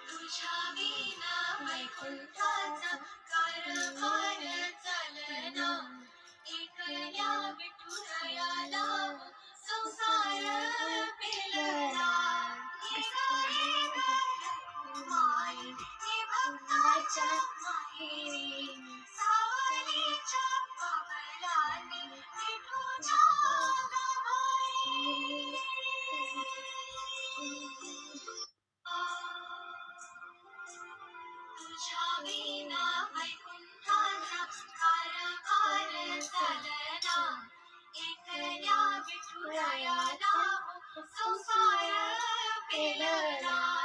तुझ्या विना वैकुंठाचा कारभार चालना, एकल्या विठुरायाला संसार पेलला. माई हे भक्ताच्या माहेरी, सावलीच्या कमलाने विठूच्या गमाई. तुझ्या विना वैकुंठाचा कारभार चालना, एकल्या विठुरायाला संसार पेलला.